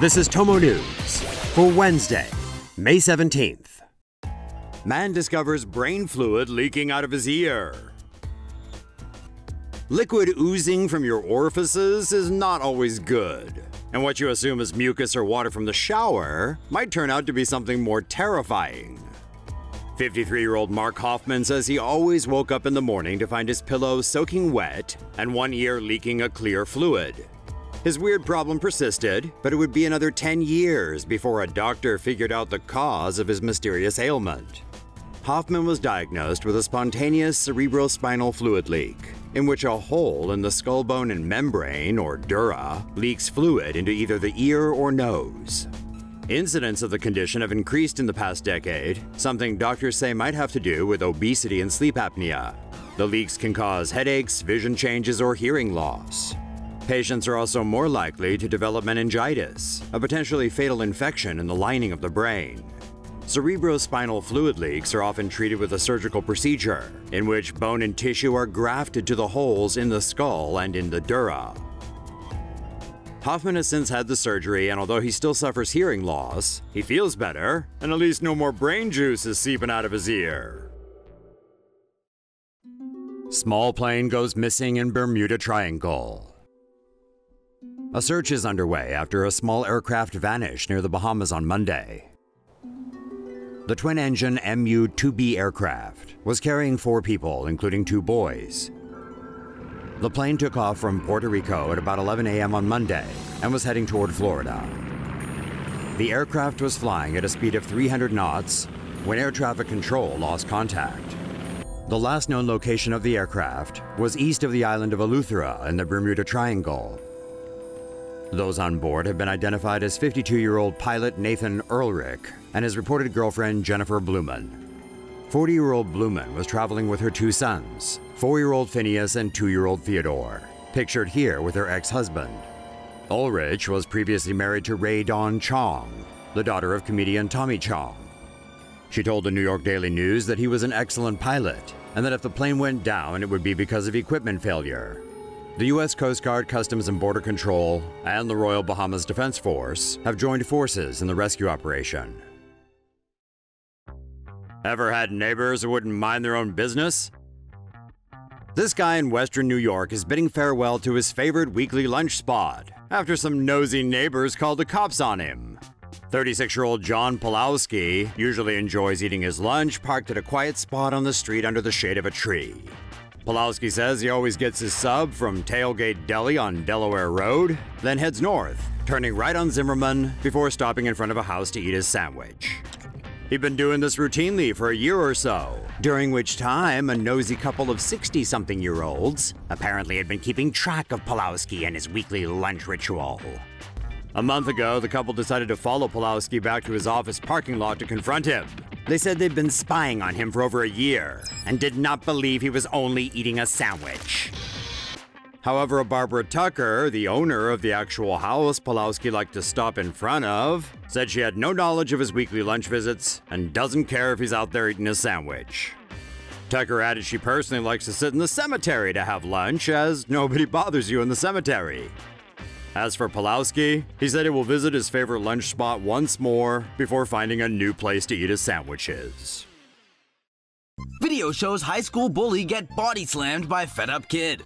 This is TomoNews for Wednesday, May 17th. Man discovers brain fluid leaking out of his ear. Liquid oozing from your orifices is not always good, and what you assume is mucus or water from the shower might turn out to be something more terrifying. 53-year-old Mark Hoffman says he always woke up in the morning to find his pillow soaking wet and one ear leaking a clear fluid. His weird problem persisted, but it would be another 10 years before a doctor figured out the cause of his mysterious ailment. Hoffman was diagnosed with a spontaneous cerebrospinal fluid leak, in which a hole in the skull bone and membrane, or dura, leaks fluid into either the ear or nose. Incidents of the condition have increased in the past decade, something doctors say might have to do with obesity and sleep apnea. The leaks can cause headaches, vision changes, or hearing loss. Patients are also more likely to develop meningitis, a potentially fatal infection in the lining of the brain. Cerebrospinal fluid leaks are often treated with a surgical procedure, in which bone and tissue are grafted to the holes in the skull and in the dura. Hoffman has since had the surgery, and although he still suffers hearing loss, he feels better, and at least no more brain juice is seeping out of his ear. Small plane goes missing in Bermuda Triangle. A search is underway after a small aircraft vanished near the Bahamas on Monday. The twin-engine MU-2B aircraft was carrying 4 people, including 2 boys. The plane took off from Puerto Rico at about 11 a.m. on Monday and was heading toward Florida. The aircraft was flying at a speed of 300 knots when air traffic control lost contact. The last known location of the aircraft was east of the island of Eleuthera in the Bermuda Triangle. Those on board have been identified as 52-year-old pilot Nathan Ehrlich and his reported girlfriend Jennifer Blumen. 40-year-old Blumen was traveling with her 2 sons, 4-year-old Phineas and 2-year-old Theodore, pictured here with her ex-husband. Ulrich was previously married to Ray Dawn Chong, the daughter of comedian Tommy Chong. She told the New York Daily News that he was an excellent pilot, and that if the plane went down, it would be because of equipment failure. The U.S. Coast Guard, Customs and Border Control, and the Royal Bahamas Defense Force have joined forces in the rescue operation. Ever had neighbors who wouldn't mind their own business? This guy in Western New York is bidding farewell to his favorite weekly lunch spot after some nosy neighbors called the cops on him. 36-year-old John Pulowski usually enjoys eating his lunch parked at a quiet spot on the street under the shade of a tree. Pulowski says he always gets his sub from Tailgate Deli on Delaware Road, then heads north, turning right on Zimmerman before stopping in front of a house to eat his sandwich. He'd been doing this routinely for a year or so, during which time a nosy couple of 60-something-year-olds apparently had been keeping track of Pulowski and his weekly lunch ritual. A month ago, the couple decided to follow Pulowski back to his office parking lot to confront him. They said they'd been spying on him for over a year and did not believe he was only eating a sandwich. However, Barbara Tucker, the owner of the actual house Pulowski liked to stop in front of, said she had no knowledge of his weekly lunch visits and doesn't care if he's out there eating a sandwich. Tucker added she personally likes to sit in the cemetery to have lunch, as nobody bothers you in the cemetery. As for Pulowski, he said he will visit his favorite lunch spot once more before finding a new place to eat his sandwiches. Video shows high school bully get body slammed by fed-up kid.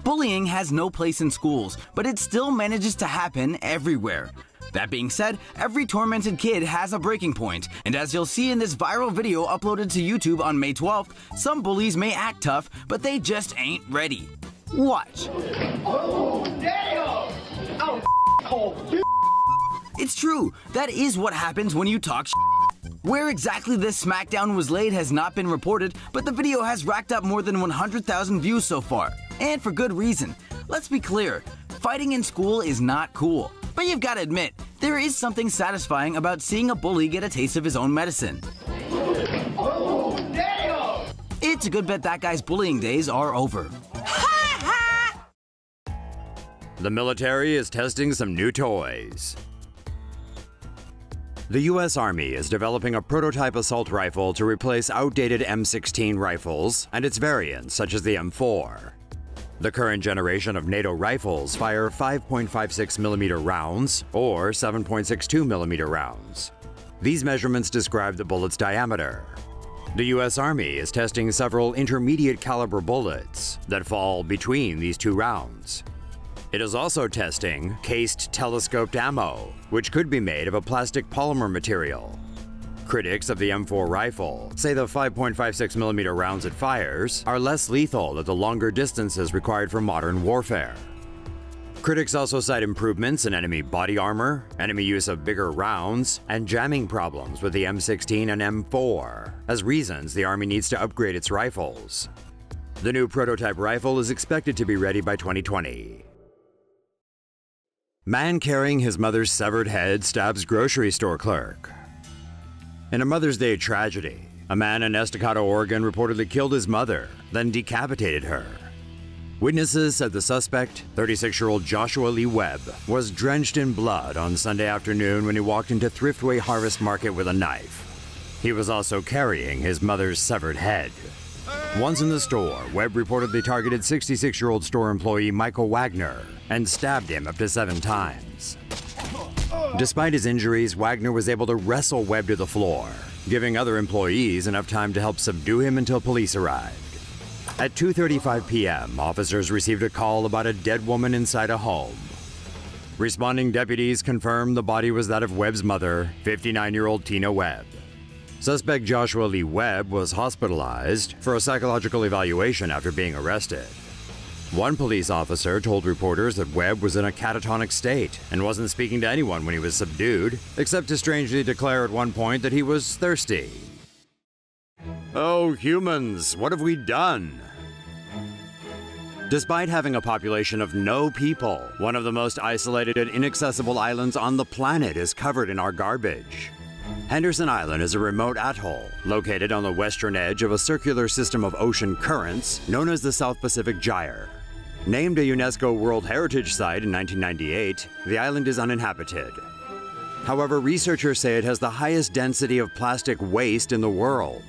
Bullying has no place in schools, but it still manages to happen everywhere. That being said, every tormented kid has a breaking point, and as you'll see in this viral video uploaded to YouTube on May 12th, some bullies may act tough, but they just ain't ready. Watch. Oh, damn! Oh, cold. It's true, that is what happens when you talk shit. Where exactly this smackdown was laid has not been reported, but the video has racked up more than 100,000 views so far. And for good reason. Let's be clear, fighting in school is not cool. But you've got to admit, there is something satisfying about seeing a bully get a taste of his own medicine. Oh, damn! It's a good bet that guy's bullying days are over. The military is testing some new toys. The U.S. Army is developing a prototype assault rifle to replace outdated M16 rifles and its variants, such as the M4. The current generation of NATO rifles fire 5.56mm rounds or 7.62mm rounds. These measurements describe the bullet's diameter. The U.S. Army is testing several intermediate caliber bullets that fall between these two rounds. It is also testing cased telescoped ammo, which could be made of a plastic polymer material. Critics of the M4 rifle say the 5.56mm rounds it fires are less lethal at the longer distances required for modern warfare. Critics also cite improvements in enemy body armor, enemy use of bigger rounds, and jamming problems with the M16 and M4 as reasons the Army needs to upgrade its rifles. The new prototype rifle is expected to be ready by 2020. Man carrying his mother's severed head stabs grocery store clerk. In a Mother's Day tragedy, a man in Estacado, Oregon reportedly killed his mother, then decapitated her. Witnesses said the suspect, 36-year-old Joshua Lee Webb, was drenched in blood on Sunday afternoon when he walked into Thriftway Harvest Market with a knife. He was also carrying his mother's severed head. Once in the store, Webb reportedly targeted 66-year-old store employee Michael Wagner and stabbed him up to 7 times. Despite his injuries, Wagner was able to wrestle Webb to the floor, giving other employees enough time to help subdue him until police arrived. At 2:35 p.m., officers received a call about a dead woman inside a home. Responding deputies confirmed the body was that of Webb's mother, 59-year-old Tina Webb. Suspect Joshua Lee Webb was hospitalized for a psychological evaluation after being arrested. One police officer told reporters that Webb was in a catatonic state and wasn't speaking to anyone when he was subdued, except to strangely declare at one point that he was thirsty. Oh, humans, what have we done? Despite having a population of no people, one of the most isolated and inaccessible islands on the planet is covered in our garbage. Henderson Island is a remote atoll located on the western edge of a circular system of ocean currents known as the South Pacific Gyre. Named a UNESCO World Heritage Site in 1998, the island is uninhabited. However, researchers say it has the highest density of plastic waste in the world.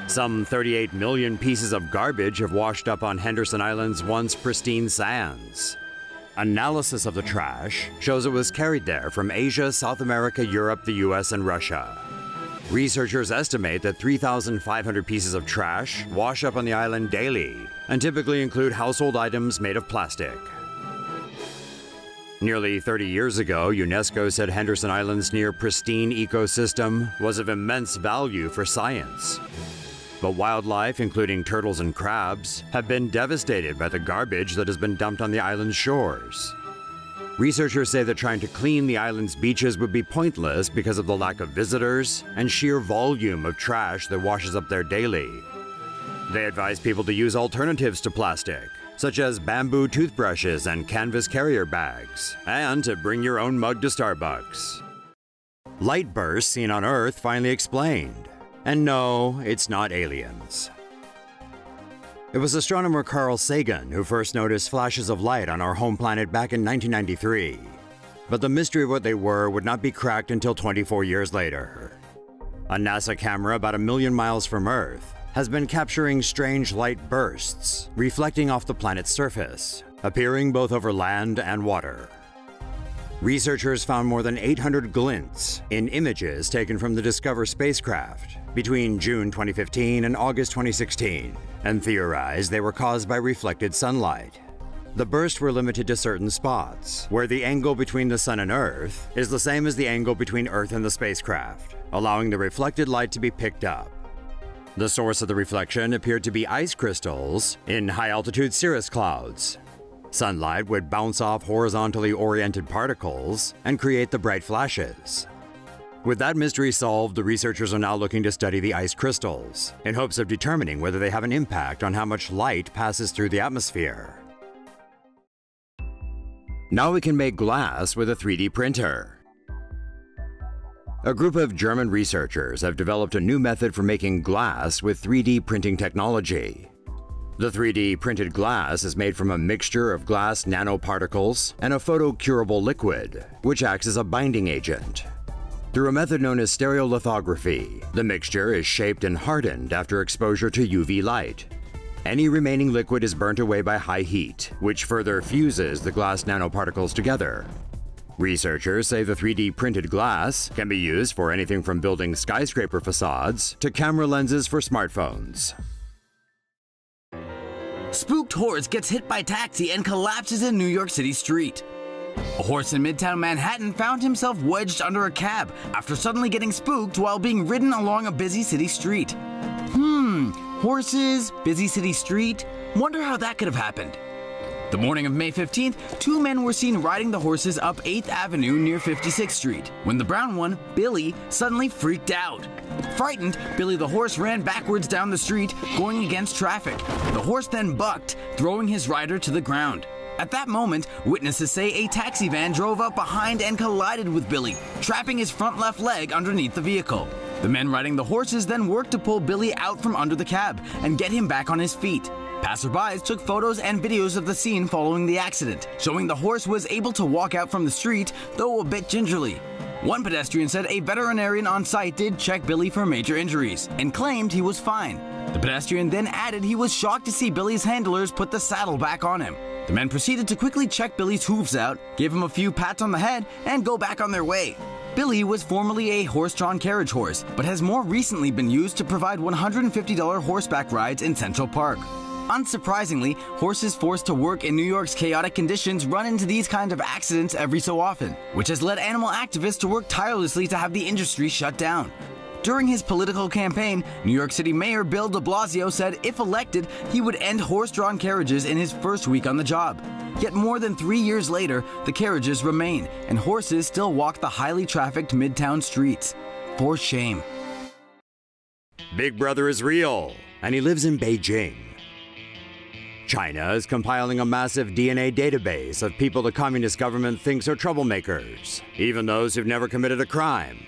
Some 38 million pieces of garbage have washed up on Henderson Island's once pristine sands. Analysis of the trash shows it was carried there from Asia, South America, Europe, the US, and Russia. Researchers estimate that 3,500 pieces of trash wash up on the island daily and typically include household items made of plastic. Nearly 30 years ago, UNESCO said Henderson Island's near pristine ecosystem was of immense value for science. But wildlife, including turtles and crabs, have been devastated by the garbage that has been dumped on the island's shores. Researchers say that trying to clean the island's beaches would be pointless because of the lack of visitors and sheer volume of trash that washes up there daily. They advise people to use alternatives to plastic, such as bamboo toothbrushes and canvas carrier bags, and to bring your own mug to Starbucks. Light bursts seen on Earth finally explained. And no, it's not aliens. It was astronomer Carl Sagan who first noticed flashes of light on our home planet back in 1993. But the mystery of what they were would not be cracked until 24 years later. A NASA camera about 1 million miles from Earth has been capturing strange light bursts, reflecting off the planet's surface, appearing both over land and water. Researchers found more than 800 glints in images taken from the Discover spacecraft between June 2015 and August 2016, and theorized they were caused by reflected sunlight. The bursts were limited to certain spots, where the angle between the Sun and Earth is the same as the angle between Earth and the spacecraft, allowing the reflected light to be picked up. The source of the reflection appeared to be ice crystals in high-altitude cirrus clouds. Sunlight would bounce off horizontally oriented particles and create the bright flashes. With that mystery solved, the researchers are now looking to study the ice crystals, in hopes of determining whether they have an impact on how much light passes through the atmosphere. Now we can make glass with a 3D printer. A group of German researchers have developed a new method for making glass with 3D printing technology. The 3D printed glass is made from a mixture of glass nanoparticles and a photocurable liquid, which acts as a binding agent. Through a method known as stereolithography, the mixture is shaped and hardened after exposure to UV light. Any remaining liquid is burnt away by high heat, which further fuses the glass nanoparticles together. Researchers say the 3D printed glass can be used for anything from building skyscraper facades to camera lenses for smartphones. Spooked horse gets hit by taxi and collapses in New York City street. A horse in Midtown Manhattan found himself wedged under a cab after suddenly getting spooked while being ridden along a busy city street. Horses, busy city street, wonder how that could have happened. The morning of May 15th, two men were seen riding the horses up 8th Avenue near 56th Street, when the brown one, Billy, suddenly freaked out. Frightened, Billy the horse ran backwards down the street, going against traffic. The horse then bucked, throwing his rider to the ground. At that moment, witnesses say a taxi van drove up behind and collided with Billy, trapping his front left leg underneath the vehicle. The men riding the horses then worked to pull Billy out from under the cab and get him back on his feet. Passerbys took photos and videos of the scene following the accident, showing the horse was able to walk out from the street, though a bit gingerly. One pedestrian said a veterinarian on site did check Billy for major injuries and claimed he was fine. The pedestrian then added he was shocked to see Billy's handlers put the saddle back on him. The men proceeded to quickly check Billy's hooves out, give him a few pats on the head, and go back on their way. Billy was formerly a horse-drawn carriage horse, but has more recently been used to provide $150 horseback rides in Central Park. Unsurprisingly, horses forced to work in New York's chaotic conditions run into these kinds of accidents every so often, which has led animal activists to work tirelessly to have the industry shut down. During his political campaign, New York City Mayor Bill de Blasio said if elected, he would end horse-drawn carriages in his first week on the job. Yet more than 3 years later, the carriages remain, and horses still walk the highly trafficked Midtown streets. For shame. Big Brother is real, and he lives in Beijing. China is compiling a massive DNA database of people the communist government thinks are troublemakers, even those who've never committed a crime.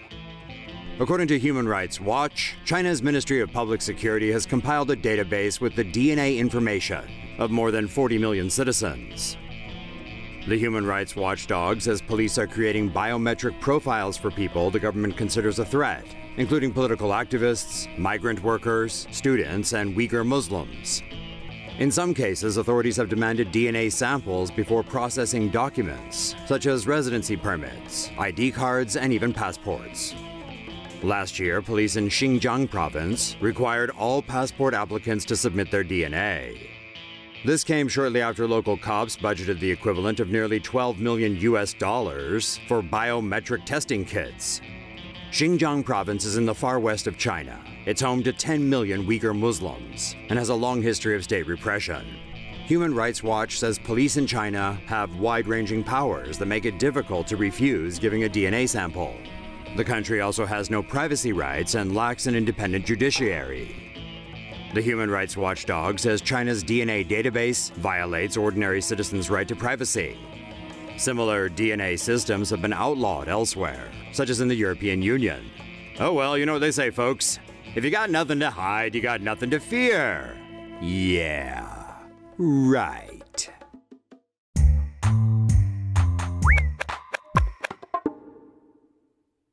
According to Human Rights Watch, China's Ministry of Public Security has compiled a database with the DNA information of more than 40 million citizens. The Human Rights Watchdog says police are creating biometric profiles for people the government considers a threat, including political activists, migrant workers, students, and Uyghur Muslims. In some cases, authorities have demanded DNA samples before processing documents, such as residency permits, ID cards, and even passports. Last year, police in Xinjiang province required all passport applicants to submit their DNA. This came shortly after local cops budgeted the equivalent of nearly $12 million for biometric testing kits. Xinjiang province is in the far west of China. It's home to 10 million Uyghur Muslims and has a long history of state repression. Human Rights Watch says police in China have wide-ranging powers that make it difficult to refuse giving a DNA sample. The country also has no privacy rights and lacks an independent judiciary. The Human Rights Watchdog says China's DNA database violates ordinary citizens' right to privacy. Similar DNA systems have been outlawed elsewhere, such as in the European Union. Oh well, you know what they say, folks. If you got nothing to hide, you got nothing to fear. Yeah, right.